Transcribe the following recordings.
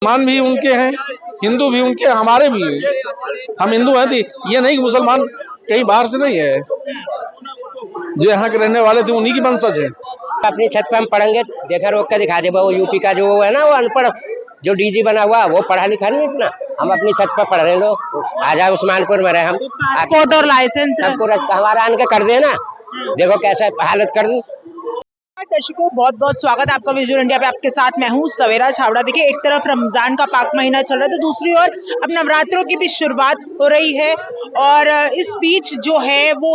मुसलमान भी उनके हैं, हिंदू भी उनके, हमारे भी हैं। हम हिंदू हैं, ये नहीं कि मुसलमान कहीं बाहर से नहीं है, जो यहाँ के रहने वाले थे उन्हीं की वंशज है। अपनी छत पे हम पढ़ेंगे, देखा रोक कर दिखा दे। वो यूपी का जो है ना, वो अनपढ़ जो डीजी बना हुआ, वो पढ़ा लिखा नहीं इतना। हम अपनी छत पर पढ़ रहे लोग। आजा उस्मानपुर में रहे हम, पासपोर्ट और लाइसेंस सबको हमारा आन के कर देना। देखो कैसा हालत कर दी। दर्शकों, बहुत बहुत स्वागत है आपका विजुअल इंडिया पे। आपके साथ मैं हूँ सवेरा छावड़ा। देखिए, एक तरफ रमजान का पाक महीना चल रहा है, तो दूसरी ओर अब नवरात्रों की भी शुरुआत हो रही है। और इस बीच जो है वो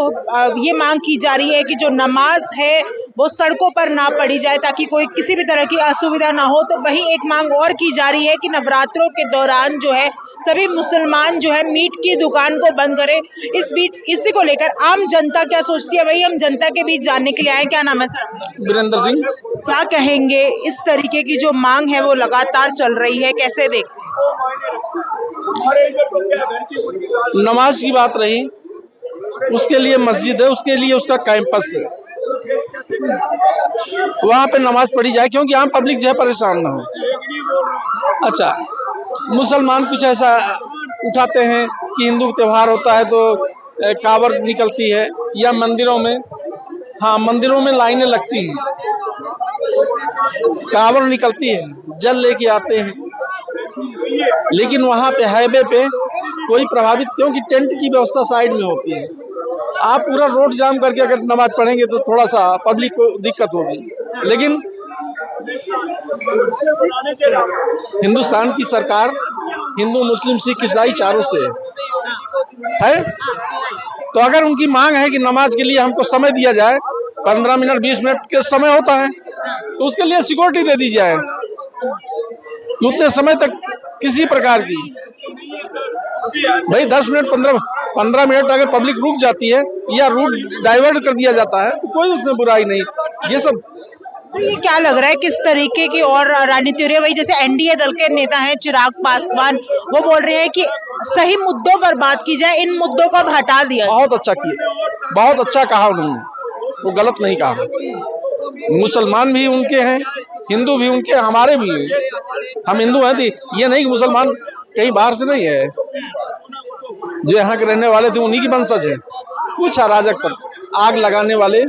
ये मांग की जा रही है कि जो नमाज है वो सड़कों पर ना पड़ी जाए, ताकि कोई किसी भी तरह की असुविधा ना हो। तो वही एक मांग और की जा रही है कि नवरात्रों के दौरान जो है सभी मुसलमान जो है मीट की दुकान को बंद करें। इस बीच इसी को लेकर आम जनता क्या सोचती है, वही हम जनता के बीच जानने के लिए आए। क्या नाम है सर? वीरेंद्र सिंह। क्या कहेंगे, इस तरीके की जो मांग है वो लगातार चल रही है, कैसे देखते हैं? नमाज की बात रही, उसके लिए मस्जिद है, उसके लिए उसका कैंपस है, वहां पे नमाज पढ़ी जाए, क्योंकि आम पब्लिक जो है परेशान ना हो। अच्छा, मुसलमान कुछ ऐसा उठाते हैं कि हिंदू त्योहार होता है तो कावड़ निकलती है, या मंदिरों में, हाँ मंदिरों में लाइनें लगती हैं, कावड़ निकलती है, जल लेके आते हैं, लेकिन वहां पे हाईवे पे कोई प्रभावित, क्योंकि टेंट की व्यवस्था साइड में होती है। आप पूरा रोड जाम करके अगर नमाज पढ़ेंगे तो थोड़ा सा पब्लिक को दिक्कत होगी। लेकिन हिंदुस्तान की सरकार हिंदू मुस्लिम सिख ईसाई चारों से है, तो अगर उनकी मांग है कि नमाज के लिए हमको समय दिया जाए, 15 मिनट 20 मिनट के समय होता है, तो उसके लिए सिक्योरिटी दे दी जाए। उतने समय तक किसी प्रकार की, भाई 10 मिनट 15 मिनट अगर पब्लिक रुक जाती है या रूट डाइवर्ट कर दिया जाता है तो कोई उसमें बुराई नहीं। ये सब ये क्या लग रहा है, किस तरीके की और राजनीति हो रही है? वही जैसे एनडीए दल के नेता हैं चिराग पासवान, वो बोल रहे हैं कि सही मुद्दों पर बात की जाए, इन मुद्दों को अब हटा दिया। बहुत अच्छा किए, बहुत अच्छा कहा उन्होंने, वो गलत नहीं कहा। मुसलमान भी उनके हैं, हिंदू भी उनके, हमारे भी हैं। हम हिंदू हैं, ये नहीं कि मुसलमान कहीं बाहर से नहीं है, जो यहाँ के रहने वाले थे उन्हीं की वंशज है। कुछ अराजक तक आग लगाने वाले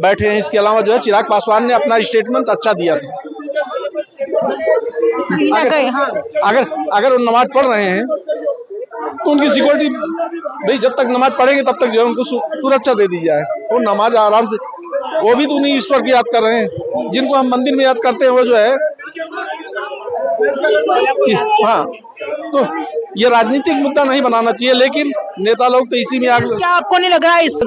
बैठे हैं। इसके अलावा जो है चिराग पासवान ने अपना स्टेटमेंट अच्छा दिया था। अगर वो नमाज पढ़ रहे हैं तो उनकी सिक्योरिटी, भाई जब तक नमाज पढ़ेंगे तब तक जो है उनको सुरक्षा दे दी जाए। वो नमाज आराम से, वो भी तो उन्हीं ईश्वर की याद कर रहे हैं, जिनको हम मंदिर में याद करते हैं, वो जो है। हाँ, तो ये राजनीतिक मुद्दा नहीं बनाना चाहिए, लेकिन नेता लोग तो इसी में आग। क्या आपको नहीं लग रहा है इस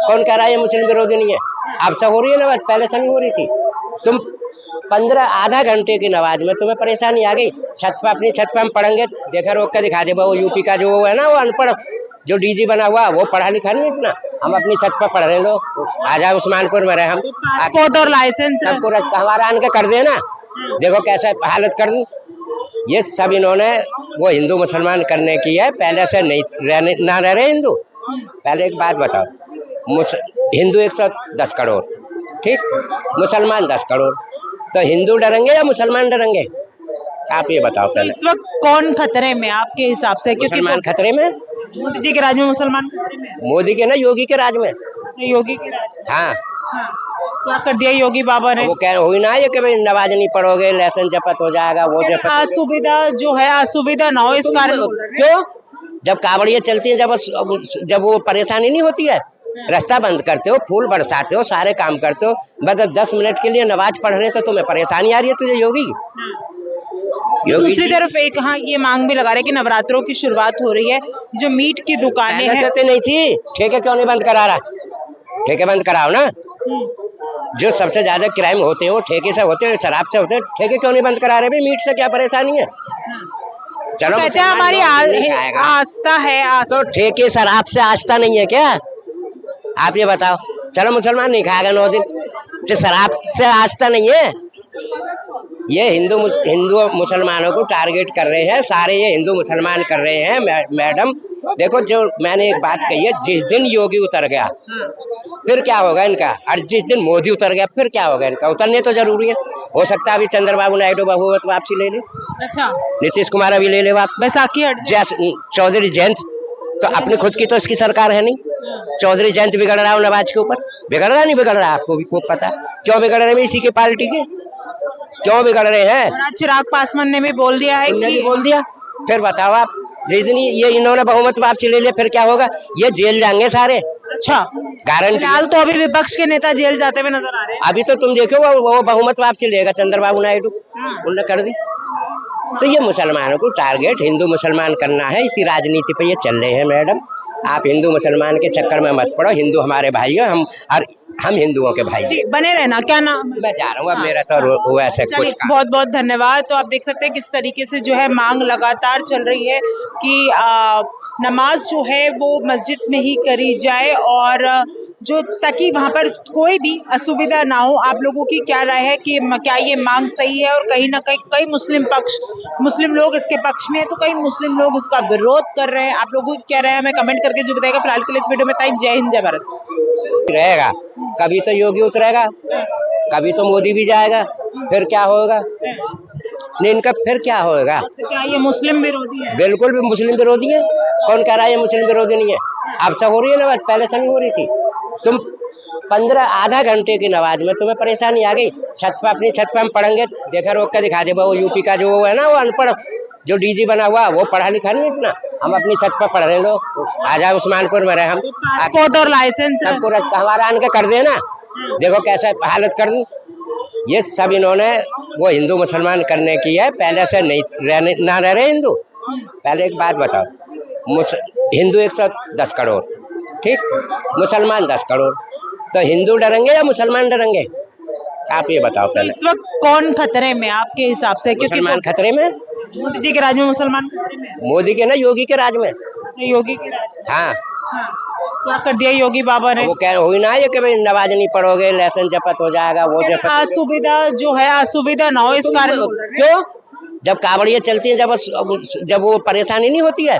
कौन कह रहा है ये मुस्लिम विरोधी नहीं है? अब से हो रही है नमाज, पहले से नहीं हो रही थी। तुम 15 आधा घंटे की नमाज में तुम्हें परेशानी आ गई। छत पे, अपनी छत पे हम पढ़ेंगे, देखा रोक कर दिखा दे। वो यूपी का जो है ना, वो अनपढ़ जो डीजी बना हुआ, वो पढ़ा लिखा नहीं इतना। हम अपनी छत पर पढ़ रहे लोग। आजा उस्मानपुर में रहे हम, पासपोर्ट और लाइसेंस सबको हमारा आन के कर देना। देखो कैसा हालत कर दी। ये सब इन्होंने वो हिंदू मुसलमान करने की है, पहले से नहीं ना रह रहे हिंदू। पहले एक बात बताओ, हिंदू 110 करोड़, ठीक, मुसलमान 10 करोड़, तो हिंदू डरेंगे या मुसलमान डरेंगे? आप ये बताओ पहले। इस वक्त कौन खतरे में आपके हिसाब से? क्योंकि मुसलमान खतरे में। मोदी जी के राज में मुसलमान खतरे में? मोदी के ना, योगी के राज में। योगी के राज में? हाँ, क्या कर दिया योगी बाबा ने? वो कह हुई ना ये कि भाई नमाज नहीं पढ़ोगे लाइसेंस जब्त हो जाएगा, वो जब्त। असुविधा जो है, असुविधा ना हो इस कारण। क्यों? जब कावड़ियाँ चलती हैं, जब वो परेशानी नहीं होती है, रास्ता बंद करते हो, फूल बरसाते हो, सारे काम करते हो, बस 10 मिनट के लिए नमाज पढ़ रहे तो तुम्हें परेशानी आ रही है तुझे योगी। दूसरी तरफ एक हाँ ये मांग भी लगा रहे कि नवरात्रों की शुरुआत हो रही है, जो मीट की दुकानें हैं नहीं थी, ठेके क्यों नहीं बंद करा रहा? ठेके बंद कराओ ना। जो सबसे ज्यादा क्राइम होते हैं वो ठेके से होते हैं, शराब से होते हैं। ठेके क्यों नहीं बंद करा रहे? भाई मीट से क्या परेशानी है? चलो, कहते हैं हमारी आस्था है। तो ठेके शराब से आस्था नहीं है क्या? आप ये बताओ। चलो मुसलमान नहीं खाएगा 9 दिन, जो शराब से आस्था नहीं है, ये हिंदू मुसलमानों को टारगेट कर रहे हैं, सारे ये हिंदू मुसलमान कर रहे हैं। मैडम देखो, जो मैंने एक बात कही है, जिस दिन योगी उतर गया फिर क्या होगा इनका, और जिस दिन मोदी उतर गया फिर क्या होगा इनका। उतरने तो जरूरी है, हो सकता है अभी चंद्रबाबू नायडू बहुमत वापसी ले ले, अच्छा, नीतीश कुमार अभी ले ले वापस, बैसाखी हट चौधरी जयंत तो अपनी खुद की तो इसकी सरकार है नहीं। चौधरी जयंत बिगड़ रहा है नवाज के ऊपर, बिगड़ रहा नहीं बिगड़ रहा, आपको भी खूब पता क्यों बिगड़ रहे हैं, इसी की पार्टी के क्यों बिगड़ रहे हैं। और आज चिराग पासवान ने भी बोल दिया है कि बोल दिया, फिर बताओ आप, जिस दिन ये इन्होंने बहुमत वापसी ले लिया फिर क्या होगा, ये जेल जाएंगे सारे। अच्छा, गारंटी। फिलहाल तो अभी विपक्ष के नेता जेल जाते हुए नजर आ रहे हैं। अभी तो तुम देखो वो बहुमत वापसी लेगा चंद्रबाबू नायडू, उन्होंने कर दी। तो ये मुसलमानों को टारगेट हिंदू मुसलमान करना है, इसी राजनीति पे ये चल रहे हैं। मैडम आप हिंदू मुसलमान के चक्कर में मत पड़ो, हिंदू हमारे भाई है, हम हिंदुओं के भाई हैं। बने रहना, क्या नाम? मैं जा रहा हूँ, अब मेरा तो वैसे कुछ काम। बहुत बहुत धन्यवाद। तो आप देख सकते हैं किस तरीके से जो है मांग लगातार चल रही है कि नमाज जो है वो मस्जिद में ही करी जाए, और जो ताकि वहां पर कोई भी असुविधा ना हो। आप लोगों की क्या राय है कि क्या ये मांग सही है? और कहीं ना कहीं कई मुस्लिम लोग इसके पक्ष में है, तो कई मुस्लिम लोग इसका विरोध कर रहे हैं। आप लोगों की क्या राय है हमें कमेंट करके जो बताएगा। फिलहाल के लिए इस वीडियो में ताई, जय हिंद जय भारत। रहेगा, कभी तो योगी उतरेगा, कभी तो मोदी भी जाएगा, फिर क्या होगा नहीं इनका, फिर क्या होगा। क्या ये मुस्लिम विरोधी है? बिल्कुल भी मुस्लिम विरोधी है, कौन कह रहा है ये मुस्लिम विरोधी नहीं है। अब से हो रही है नमाज, पहले से नहीं हो रही थी। तुम 15 आधा घंटे की नमाज में तुम्हें परेशानी आ गई, छत पे अपनी छत पे हम पढ़ेंगे, देखा रोक कर दिखा दे। वो यूपी का जो है ना, वो अनपढ़ जो डीजी बना हुआ, वो पढ़ा लिखा नहीं इतना, हम अपनी छत पे पढ़ रहे लोग। आजा उस्मानपुर में रहे हम, पासपोर्ट और लाइसेंस सबको हमारा आन के कर देना, देखो कैसा हालत कर दूं। ये सब इन्होंने वो हिंदू मुसलमान करने की है, पहले से नहीं ना रह रहे हिंदू। पहले एक बात बताओ, हिंदू 110 करोड़, ठीक, मुसलमान 10 करोड़, तो हिंदू डरेंगे या मुसलमान डरेंगे? आप ये बताओ पहले। इस वक्त कौन खतरे में आपके हिसाब से? क्योंकि मुसलमान खतरे में, मोदी जी के राज में मुसलमान खतरे में है। मोदी के ना, योगी के राज में। योगी के राज में। हाँ, क्या कर दिया योगी बाबा ने? वो कह हुई ना ये कि भाई नमाज नहीं पढ़ोगे लाइसेंस जब्त हो जाएगा, वो जब्त। असुविधा जो है, असुविधा ना हो इस कारण। क्यों? जब कावड़ियाँ चलती हैं, जब वो परेशानी नहीं होती है,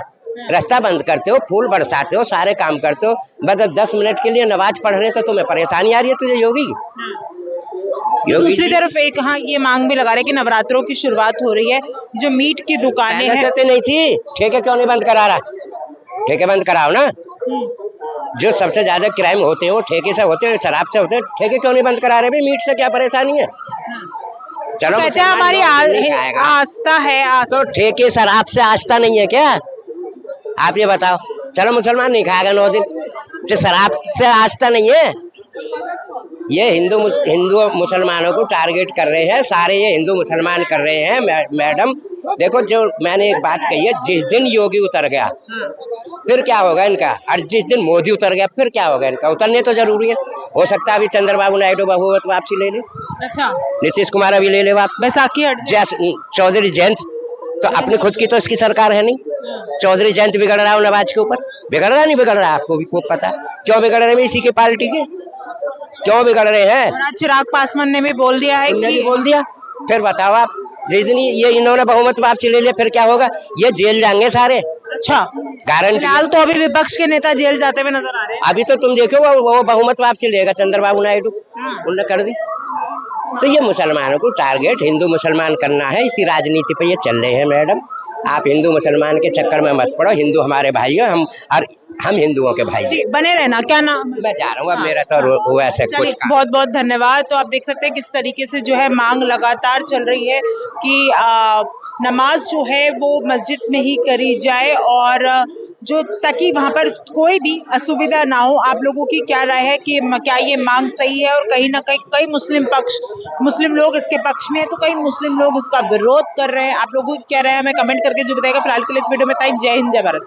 रास्ता बंद करते हो, फूल बरसाते हो, सारे काम करते हो, बस 10 मिनट के लिए नमाज पढ़ रहे तो तुम्हें परेशानी आ रही है तुझे योगी। दूसरी तरफ एक हाँ ये मांग भी लगा रहे कि नवरात्रों की शुरुआत हो रही है, जो मीट की दुकानें हैं। नहीं थी, ठेके क्यों नहीं बंद करा रहा? ठेके बंद कराओ ना। जो सबसे ज्यादा क्राइम होते हैं वो ठेके से होते हैं, शराब से होते हैं, ठेके क्यों नहीं बंद करा रहे भाई? मीट से क्या परेशानी है? चलो कहते हैं हमारी आस्था है, तो ठेके शराब से आस्था नहीं है क्या? आप ये बताओ। चलो मुसलमान नहीं खाएगा 9 दिन, जो शराब से आस्था नहीं है। ये हिंदू मुसलमानों को टारगेट कर रहे हैं, सारे ये हिंदू मुसलमान कर रहे हैं। मैडम देखो, जो मैंने एक बात कही है, जिस दिन योगी उतर गया फिर क्या होगा इनका, और जिस दिन मोदी उतर गया फिर क्या होगा इनका। उतरने तो जरूरी है, हो सकता है अभी चंद्रबाबू नायडू बहुमत वापसी ले ले, अच्छा, नीतीश कुमार अभी ले ले वापस, बैसाखी हट चौधरी जयंत तो अपनी खुद की तो इसकी सरकार है नहीं। चौधरी जयंत बिगड़ रहा है नवाज के ऊपर, बिगड़ रहा नहीं बिगड़ रहा, आपको भी खूब पता क्यों बिगड़ रहे हैं, इसी की पार्टी के क्यों बिगड़ रहे हैं। और आज चिराग पासवान ने भी बोल दिया है कि बोल दिया, फिर बताओ आप, जिस दिन ये इन्होंने बहुमत वापसी ले लिया फिर क्या होगा, ये जेल जाएंगे सारे। अच्छा, गारंटी। फिलहाल तो अभी विपक्ष के नेता जेल जाते हुए नजर आ रहे हैं। अभी तो तुम देखो वो बहुमत वापसी लेगा चंद्रबाबू नायडू, उन्होंने कर दी। तो ये मुसलमानों को टारगेट हिंदू मुसलमान करना है, इसी राजनीति पे ये चल रहे हैं। मैडम आप हिंदू मुसलमान के चक्कर में मत पड़ो, हिंदू हमारे भाई है, हम हिंदुओं के भाई हैं। बने रहना, क्या नाम? मैं जा रहा हूँ, अब मेरा तो वैसे कुछ काम। बहुत बहुत धन्यवाद। तो आप देख सकते हैं किस तरीके से जो है मांग लगातार चल रही है कि नमाज जो है वो मस्जिद में ही करी जाए, और जो ताकि वहां पर कोई भी असुविधा ना हो। आप लोगों की क्या राय है कि क्या ये मांग सही है? और कहीं ना कहीं कई मुस्लिम लोग इसके पक्ष में है, तो कई मुस्लिम लोग इसका विरोध कर रहे हैं। आप लोगों की क्या राय है हमें कमेंट करके जो बताएगा। फिलहाल के लिए इस वीडियो में ताई, जय हिंद जय भारत।